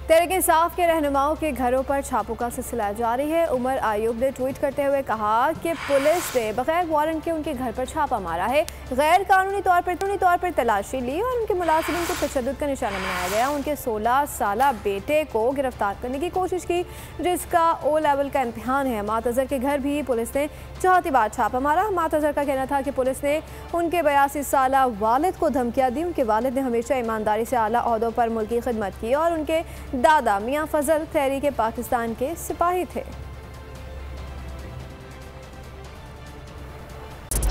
तहरीक इंसाफ के रहनुमाओं के घरों पर छापों का सिलसिला जारी है। उमर आयूब ने ट्वीट करते हुए कहा कि पुलिस ने बगैर वारंट के उनके घर पर छापा मारा है, गैर कानूनी तौर पर तलाशी ली और उनके मुलाजिमिन को तशद्दुद का निशाना बनाया गया। उनके 16 साला बेटे को गिरफ्तार करने की कोशिश की, जिसका ओ लेवल का इम्तिहान है। मातजर के घर भी पुलिस ने 4 बार छापा मारा। मातजर का कहना था कि पुलिस ने उनके 82 साला वालिद को धमकियां दी। उनके वालिद ने हमेशा ईमानदारी से आला ओहदों पर मुल्की खिदमत की और उनके दादा मियां फजल तहरीक पाकिस्तान के सिपाही थे।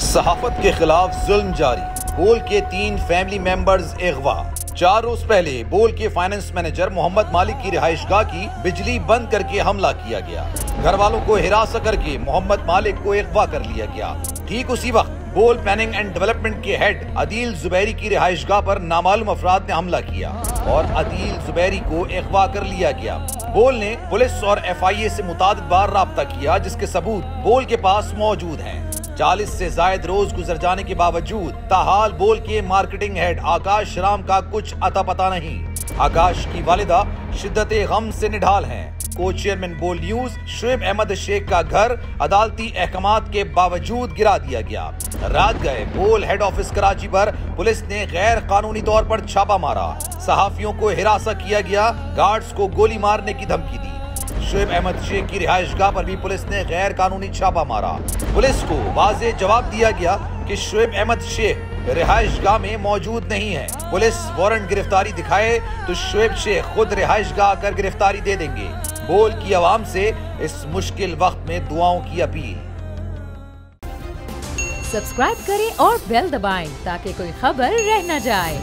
सहाफत के खिलाफ जुल्म जारी, बोल के 3 फैमिली मेंबर्स अगवा। 4 रोज पहले बोल के फाइनेंस मैनेजर मोहम्मद मालिक की रिहाइशगाह की बिजली बंद करके हमला किया गया। घर वालों को हिरासत करके मोहम्मद मालिक को अगवा कर लिया गया। ठीक उसी वक्त बोल प्लानिंग एंड डेवलपमेंट के हेड अदील जुबैरी की रिहाइशगाह पर नामालूम अफराद ने हमला किया और अदील जुबैरी को अगवा कर लिया गया। बोल ने पुलिस और FIA से मुतादिद बार राब्ता किया, जिसके सबूत बोल के पास मौजूद हैं। 40 से जायद रोज गुजर जाने के बावजूद ताहाल बोल के मार्केटिंग हेड आकाश राम का कुछ अता पता नहीं। आकाश की वालिदा शिद्दत गम से निढाल हैं। को चेयरमैन बोल न्यूज शुएब अहमद शेख का घर अदालती अहकामात के बावजूद गिरा दिया गया। रात गए बोल हेड ऑफिस कराची पर पुलिस ने गैर कानूनी तौर पर छापा मारा। सहाफियों को हिरासत किया गया, गार्ड्स को गोली मारने की धमकी दी। शुएब अहमद शेख की रिहाइशगाह पर भी पुलिस ने गैर कानूनी छापा मारा। पुलिस को वाज़ेह जवाब दिया गया कि शुएब अहमद शेख रिहाइशगाह में मौजूद नहीं है। पुलिस वारंट गिरफ्तारी दिखाए तो शुएब शेख खुद रिहाइशगाह आकर गिरफ्तारी दे देंगे। बोल की आवाम से इस मुश्किल वक्त में दुआओं की अपील। सब्सक्राइब करें और बेल दबाएं ताकि कोई खबर रह न जाए।